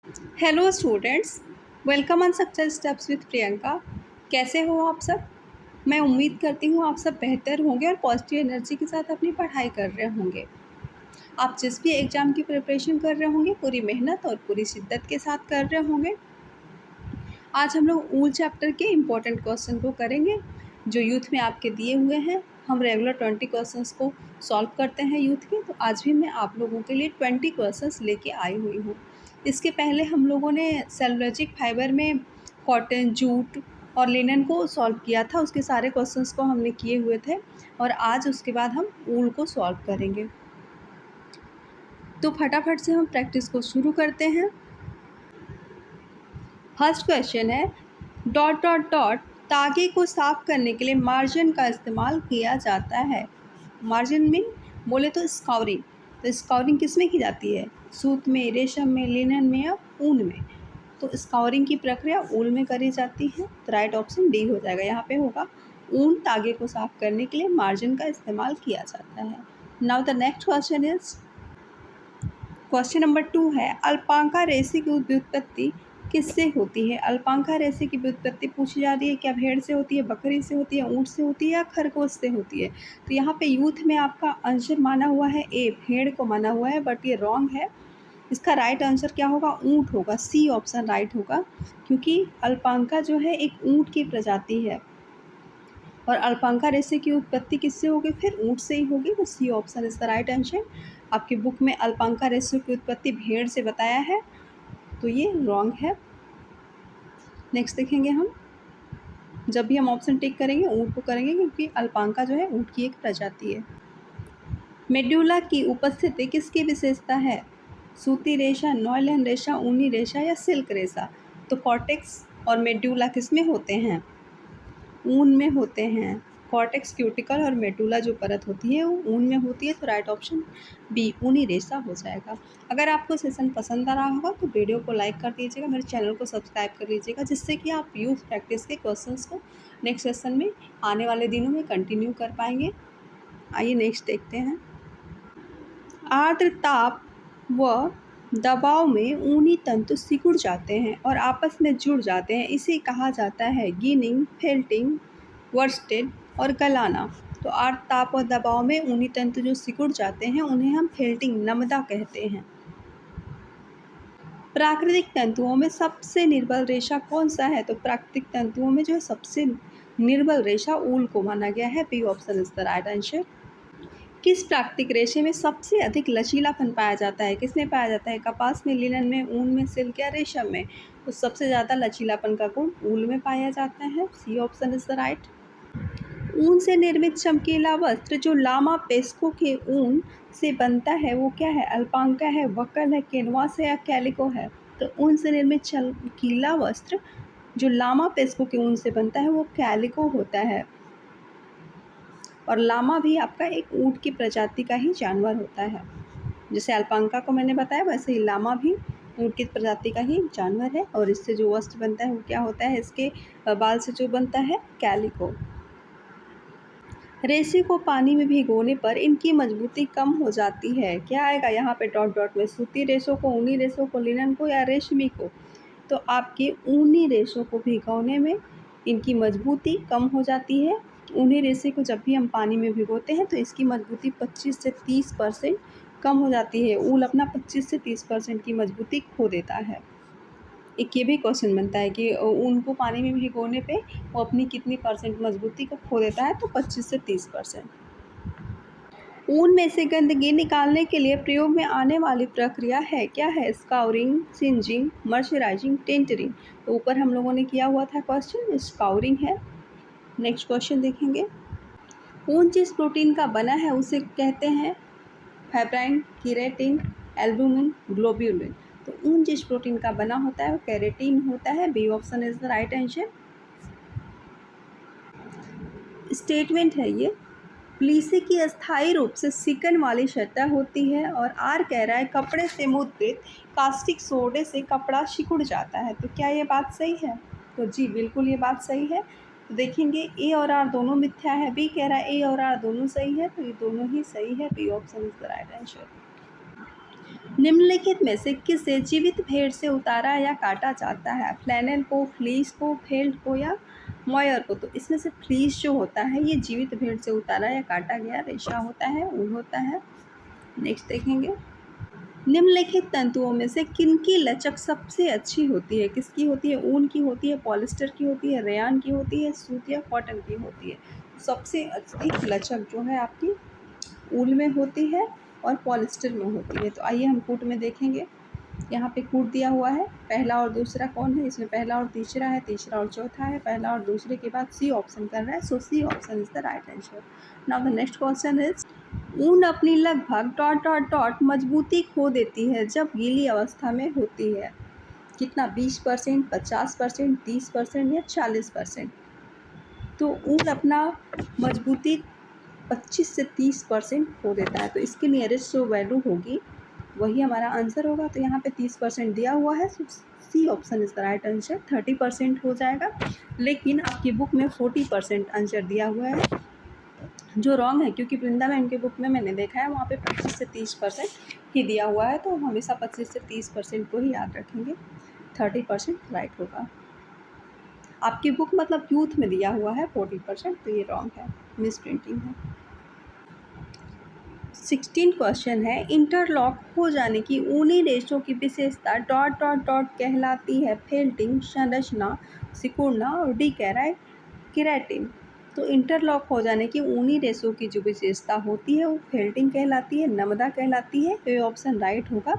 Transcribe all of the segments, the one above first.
Hello students, welcome on success steps with Priyanka. कैसे हो आप सब? मैं उम्मीद करती हूँ आप सब बेहतर होंगे और पॉजिटिव एनर्जी के साथ अपनी पढ़ाई कर रहे होंगे। आप जिस भी एग्ज़ाम की प्रिपरेशन कर रहे होंगे पूरी मेहनत और पूरी शिद्दत के साथ कर रहे होंगे। आज हम लोग ऊल चैप्टर के इम्पोर्टेंट क्वेश्चन को करेंगे जो यूथ में आपके दिए हुए हैं। हम रेगुलर 20 क्वेश्चंस को सॉल्व करते हैं यूथ के, तो आज भी मैं आप लोगों के लिए 20 क्वेश्चंस लेके आई हुई हूँ। इसके पहले हम लोगों ने सेलुलोजिक फाइबर में कॉटन, जूट और लिनन को सॉल्व किया था। उसके सारे क्वेश्चंस को हमने किए हुए थे और आज उसके बाद हम ऊल को सॉल्व करेंगे। तो फटाफट से हम प्रैक्टिस को शुरू करते हैं। फर्स्ट क्वेश्चन है डॉट डॉट डॉट तागे को साफ करने के लिए मार्जिन का इस्तेमाल किया जाता है। मार्जिन मीन बोले तो स्काउरिंग। तो स्काउरिंग किस में की जाती है? सूत में, रेशम में, लिनन में या ऊन में? तो स्काउरिंग की प्रक्रिया ऊल में करी जाती है। तो राइट ऑप्शन डी हो जाएगा। यहाँ पे होगा ऊन तागे को साफ करने के लिए मार्जिन का इस्तेमाल किया जाता है। Now the next question is question number 2 है अल्पाका रेशे की व्युत्पत्ति किससे होती है? अल्पाका रेशे की व्युत्पत्ति पूछी जा रही है। क्या भेड़ से होती है, बकरी से होती है, ऊँट से होती है या खरगोश से होती है? तो यहाँ पे यूथ में आपका आंसर माना हुआ है ए, भेड़ को माना हुआ है, बट ये रॉन्ग है। इसका राइट आंसर क्या होगा? ऊँट होगा। सी ऑप्शन राइट होगा, क्योंकि अल्पाका जो है एक ऊँट की प्रजाति है और अल्पाका रेशे की उत्पत्ति किससे होगी? फिर ऊँट से ही होगी। तो C option is the right answer. आपकी बुक में अल्पाका रेशे की उत्पत्ति भेड़ से बताया है, तो ये रॉन्ग है। नेक्स्ट देखेंगे हम। जब भी हम ऑप्शन टिक करेंगे ऊँट को करेंगे, क्योंकि अल्पाका जो है ऊँट की एक प्रजाति है। मेड्यूला की उपस्थिति किसकी विशेषता है? सूती रेशा, नॉयलन रेशा, ऊनी रेशा या सिल्क रेशा? तो कॉर्टेक्स और मेड्यूला किस में होते हैं? ऊन में होते हैं। कॉर्टेक्स, क्यूटिकल और मेडुला जो परत होती है वो ऊन में होती है। तो राइट ऑप्शन बी, ऊनी रेशा हो जाएगा। अगर आपको सेशन पसंद आ रहा होगा तो वीडियो को लाइक कर दीजिएगा, मेरे चैनल को सब्सक्राइब कर लीजिएगा, जिससे कि आप यूथ प्रैक्टिस के क्वेश्चंस को नेक्स्ट सेशन में आने वाले दिनों में कंटिन्यू कर पाएंगे। आइए नेक्स्ट देखते हैं। आर्द्र ताप व दबाव में ऊनी तंतु सिकुड़ जाते हैं और आपस में जुड़ जाते हैं। इसे कहा जाता है गिनिंग, फेल्टिंग, वर्स्टेड और गलाना। तो आर्द्र ताप और दबाव में ऊनी तंतु जो सिकुड़ जाते हैं उन्हें हम फेल्टिंग, नमदा कहते हैं। प्राकृतिक तंतुओं में सबसे निर्बल रेशा कौन सा है? तो प्राकृतिक तंतुओं में जो है सबसे निर्बल रेशा ऊल को माना गया है। B option is the right answer. किस प्राकृतिक रेशे में सबसे अधिक लचीलापन पाया जाता है? किसमें पाया जाता है? कपास में, लिनन में, ऊन में, सिल्क या रेशम में? तो सबसे ज़्यादा लचीलापन का गुण ऊल में पाया जाता है। C option is the right. ऊन से निर्मित चमकीला वस्त्र जो लामा पेस्को के ऊन से बनता है वो क्या है? अल्पाका है, वक्कल है, कैनवास है या कैलिको है? तो ऊन से निर्मित चमकीला वस्त्र जो लामा पेस्को के ऊन से बनता है वो कैलिको होता है। और लामा भी आपका एक ऊँट की प्रजाति का ही जानवर होता है। जैसे अल्पाका को मैंने बताया, वैसे ही लामा भी ऊँट की प्रजाति का ही जानवर है और इससे जो वस्त्र बनता है वो क्या होता है? इसके बाल से जो बनता है, कैलिको। रेशे को पानी में भिगोने पर इनकी मजबूती कम हो जाती है। क्या आएगा यहाँ पे? डॉट डॉट में सूती रेशों को, ऊनी रेशों को, लिनन को या रेशमी को? तो आपके ऊनी रेशों को भिगोने में इनकी मजबूती कम हो जाती है। ऊनी रेशे को जब भी हम पानी में भिगोते हैं तो इसकी मजबूती 25 से 30% कम हो जाती है। ऊल अपना 25 से 30% की मजबूती खो देता है। एक ये भी क्वेश्चन बनता है कि ऊन को पानी में भिगोने पे वो अपनी कितनी परसेंट मजबूती को खो देता है? तो 25 से 30%। ऊन में से गंदगी निकालने के लिए प्रयोग में आने वाली प्रक्रिया है, क्या है? स्काउरिंग, सिंजिंग, मर्सराइजिंग, टिंटरिंग। तो ऊपर हम लोगों ने किया हुआ था क्वेश्चन, स्काउरिंग है। नेक्स्ट क्वेश्चन देखेंगे। ऊन जिस प्रोटीन का बना है उसे कहते हैं फाइब्रिन, केराटिन, एल्बुमिन, ग्लोब्यूलिन। तो ऊन जिस प्रोटीन का बना होता है वो केराटिन होता है। B option is the right answer. Statement है ये। प्लीसे की अस्थायी रूप से सिकन वाली सतह होती है और आर कह रहा है कपड़े से मुद्रित कास्टिक सोडे से कपड़ा सिकुड़ जाता है। तो क्या ये बात सही है? तो जी बिल्कुल ये बात सही है। तो देखेंगे ए और आर दोनों मिथ्या है। बी कह रहा है ए और आर दोनों सही है, तो ये दोनों ही सही है। B option is the right answer. निम्नलिखित में से किसे जीवित भेड़ से उतारा या काटा जाता है? फ्लैनेल को, फ्लीस को, फेल्ट को या मॉयर को? तो इसमें से फ्लीस जो होता है ये जीवित भेड़ से उतारा या काटा गया रेशा होता है, ऊन होता है। नेक्स्ट देखेंगे, निम्नलिखित तंतुओं में से किनकी लचक सबसे अच्छी होती है? किसकी होती है? ऊन की होती है, पॉलिस्टर की होती है, रेयान की होती है, सूत या कॉटन की होती है? सबसे अधिक लचक जो है आपकी ऊन में होती है और पॉलिस्टर में होती है। तो आइए हम कूट में देखेंगे। यहाँ पे कूट दिया हुआ है, पहला और दूसरा कौन है? इसमें पहला और तीसरा है, तीसरा और चौथा है, पहला और दूसरे के बाद सी ऑप्शन कर रहा है, so C option is the right answer. Now the next question is, ऊन अपनी लगभग डॉट डॉट डॉट मजबूती खो देती है जब गीली अवस्था में होती है। कितना? 20%, 50%, 30% या 40%? तो ऊन अपना मजबूती 25 से 30% खो देता है। तो इसके नियरेस्ट जो वैल्यू होगी वही हमारा आंसर होगा। तो यहाँ पे 30% दिया हुआ है, so C option is the right answer. 30% हो जाएगा, लेकिन आपकी बुक में 40% आंसर दिया हुआ है जो रॉन्ग है, क्योंकि वृंदावन के बुक में मैंने देखा है वहाँ पे 25 से 30% ही दिया हुआ है। तो हम हमेशा 25 से 30% को ही याद रखेंगे, 30% राइट होगा। आपकी बुक मतलब यूथ में दिया हुआ है 40%, तो ये रॉन्ग है, मिस प्रिंटिंग है। 16 क्वेश्चन है, इंटरलॉक हो जाने की ऊनी रेशों की विशेषता डॉट डॉट डॉट कहलाती है? फेल्टिंग, संरचना, सिकुड़ना और केराटिन। तो इंटरलॉक हो जाने की ऊनी रेशों की जो विशेषता होती है वो फेल्टिंग कहलाती है, नमदा कहलाती है। तो ये ऑप्शन राइट होगा।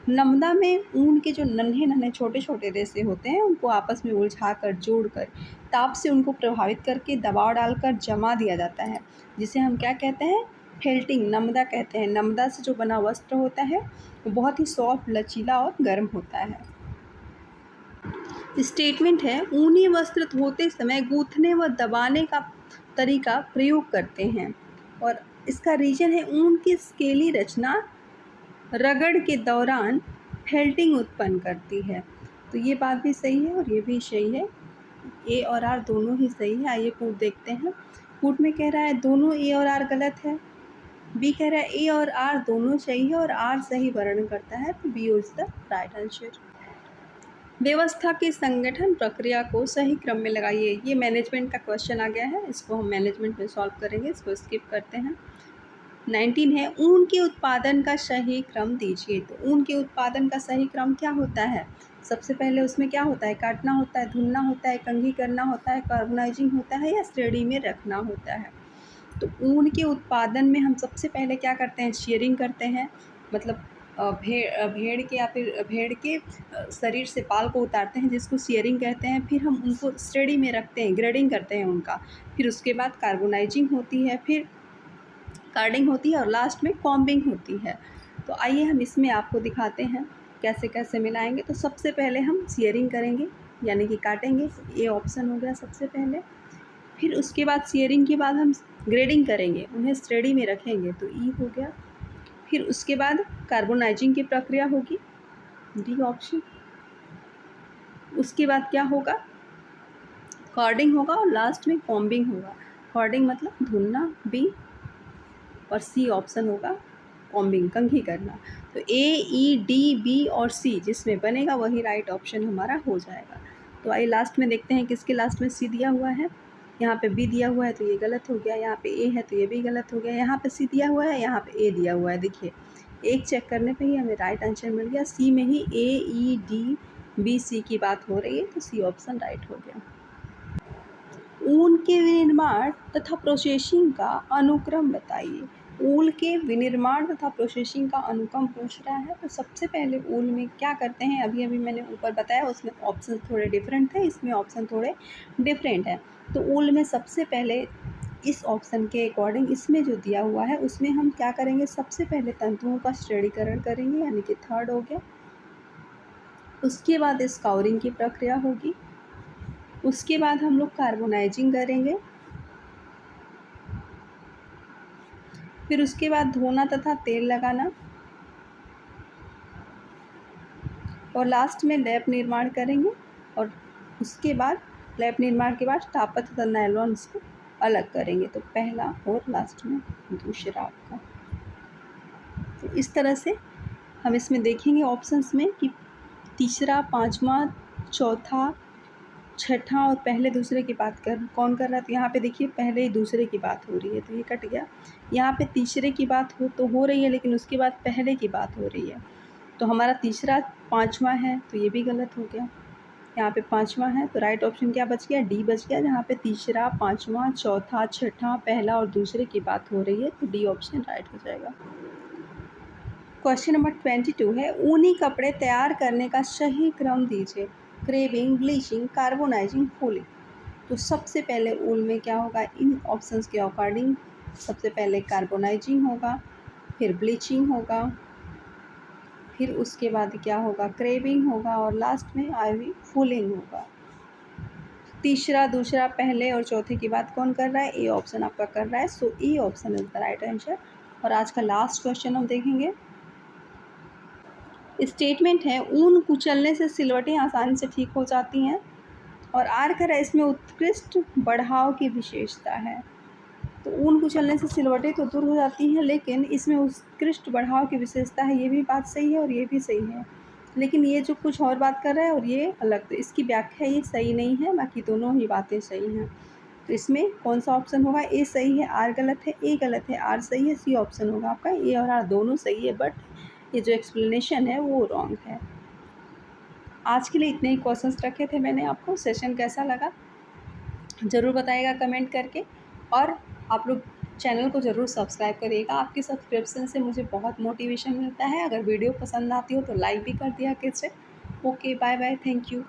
नमदा में ऊन के जो नन्हे नन्हे छोटे छोटे रेशे होते हैं उनको आपस में उलझा कर, जोड़ कर, ताप से उनको प्रभावित करके दबाव डालकर जमा दिया जाता है, जिसे हम क्या कहते हैं? फेल्टिंग, नमदा कहते हैं। नमदा से जो बना वस्त्र होता है वो बहुत ही सॉफ्ट, लचीला और गर्म होता है। स्टेटमेंट है, ऊनी वस्त्र धोते समय गूंथने व दबाने का तरीका प्रयोग करते हैं, और इसका रीजन है ऊन की स्केली रचना रगड़ के दौरान फेल्टिंग उत्पन्न करती है। तो ये बात भी सही है और ये भी सही है, ए और आर दोनों ही सही है। आइए कूट देखते हैं। कूट में कह रहा है दोनों ए और आर गलत है, बी कह रहा है ए और आर दोनों सही है और आर सही वर्णन करता है, तो B is the right answer. व्यवस्था की संगठन प्रक्रिया को सही क्रम में लगाइए। ये मैनेजमेंट का क्वेश्चन आ गया है, इसको हम मैनेजमेंट में सॉल्व करेंगे, इसको स्किप करते हैं। 19 है, ऊन के उत्पादन का सही क्रम दीजिए। तो ऊन के उत्पादन का सही क्रम क्या होता है? सबसे पहले उसमें क्या होता है? काटना होता है, धुलना होता है, कंघी करना होता है, कार्बनाइजिंग होता है या श्रेणी में रखना होता है? तो ऊन के उत्पादन में हम सबसे पहले क्या करते हैं? शेयरिंग करते हैं, मतलब भेड़ के या फिर भेड़ के शरीर से बाल को उतारते हैं, जिसको शेयरिंग कहते हैं। फिर हम उनको श्रेणी में रखते हैं, ग्रेडिंग करते हैं उनका। फिर उसके बाद कार्बोनाइजिंग होती है, फिर कार्डिंग होती है और लास्ट में कॉम्बिंग होती है। तो आइए हम इसमें आपको दिखाते हैं कैसे कैसे मिलाएंगे। तो सबसे पहले हम शेयरिंग करेंगे, यानी कि काटेंगे, ये ऑप्शन हो गया सबसे पहले। फिर उसके बाद शेयरिंग के बाद हम ग्रेडिंग करेंगे, उन्हें श्रेणी में रखेंगे, तो ई हो गया। फिर उसके बाद कार्बोनाइजिंग की प्रक्रिया होगी, डी ऑप्शन। उसके बाद क्या होगा? कॉर्डिंग होगा और लास्ट में कॉम्बिंग होगा। कॉर्डिंग मतलब धुलना, बी, और सी ऑप्शन होगा कॉम्बिंग, कंघी करना। तो ए, ई, डी, बी और सी जिसमें बनेगा वही राइट ऑप्शन हमारा हो जाएगा। तो आइए लास्ट में देखते हैं किसके लास्ट में सी दिया हुआ है। यहाँ पे बी दिया हुआ है तो ये गलत हो गया, यहाँ पे ए है तो ये भी गलत हो गया, यहाँ पे सी दिया हुआ है, यहाँ पे ए दिया हुआ है। देखिए एक चेक करने पे ही हमें राइट आंसर मिल गया। सी में ही ए, ई, डी, बी, सी की बात हो रही है, तो सी ऑप्शन राइट हो गया। ऊन के विनिर्माण तथा प्रोसेसिंग का अनुक्रम बताइए। ऊन के विनिर्माण तथा प्रोसेसिंग का अनुक्रम पूछ रहा है। तो सबसे पहले ऊन में क्या करते हैं, अभी अभी मैंने ऊपर बताया, उसमें ऑप्शन थोड़े डिफरेंट थे, इसमें ऑप्शन थोड़े डिफरेंट है। तो ऊन में सबसे पहले इस ऑप्शन के अकॉर्डिंग इसमें जो दिया हुआ है उसमें हम क्या करेंगे? सबसे पहले तंतुओं का श्रेणीकरण करेंगे, यानी कि थर्ड हो गया। उसके बाद स्काउरिंग की प्रक्रिया होगी, उसके बाद हम लोग कार्बोनाइजिंग करेंगे, फिर उसके बाद धोना तथा तेल लगाना, और लास्ट में लेप निर्माण करेंगे। और उसके बाद लेप निर्माण के बाद टापा तथा नायलॉन इसको अलग करेंगे। तो पहला और लास्ट में दूसरा आपका। तो इस तरह से हम इसमें देखेंगे ऑप्शंस में कि तीसरा, पाँचवा, चौथा, छठा और पहले दूसरे की बात कौन कर रहा है। तो यहाँ पे देखिए पहले दूसरे की बात हो रही है, तो ये कट गया। यहाँ पे तीसरे की बात हो रही है, लेकिन उसके बाद पहले की बात हो रही है। तो हमारा तीसरा पाँचवा है, तो ये भी गलत हो गया। यहाँ पे पाँचवा है, तो राइट ऑप्शन क्या बच गया, डी बच गया, जहाँ पे तीसरा, पाँचवा, चौथा, छठा, पहला और दूसरे की बात हो रही है। तो डी ऑप्शन राइट हो जाएगा। क्वेश्चन नंबर 22 है, ऊनी कपड़े तैयार करने का सही क्रम दीजिए। Craving, bleaching, carbonizing, fulling. तो सबसे पहले ऊल में क्या होगा, इन ऑप्शंस के अकॉर्डिंग सबसे पहले कार्बोनाइजिंग होगा, फिर ब्लीचिंग होगा, फिर उसके बाद क्या होगा, क्रेविंग होगा, और लास्ट में आईवी फूलिंग होगा। तीसरा, दूसरा, पहले और चौथे की बात कौन कर रहा है, ए ऑप्शन आपका कर रहा है। So A option is the right answer. और आज का लास्ट क्वेश्चन हम देखेंगे। स्टेटमेंट है, ऊन कुचलने से सिलवटें आसानी से ठीक हो जाती हैं। और आर कह रहा है इसमें उत्कृष्ट बढ़ाव की विशेषता है। तो ऊन कुचलने से सिलवटें तो दूर हो जाती हैं, लेकिन इसमें उत्कृष्ट बढ़ाव की विशेषता है। ये भी बात सही है और ये भी सही है, लेकिन ये जो कुछ और बात कर रहा है और ये अलग, तो इसकी व्याख्या ये सही नहीं है, बाकी दोनों ही बातें सही हैं। तो इसमें कौन सा ऑप्शन होगा, ए सही है, आर गलत है, ए गलत है, आर सही है, सी ऑप्शन होगा आपका। ए और आर दोनों सही है, बट ये जो एक्सप्लेनेशन है वो रॉन्ग है। आज के लिए इतने ही क्वेश्चंस रखे थे मैंने आपको। सेशन कैसा लगा ज़रूर बताइएगा कमेंट करके, और आप लोग चैनल को ज़रूर सब्सक्राइब करिएगा। आपके सब्सक्रिप्शन से मुझे बहुत मोटिवेशन मिलता है। अगर वीडियो पसंद आती हो तो लाइक भी कर दिया कीजिए। Okay, bye bye, thank you.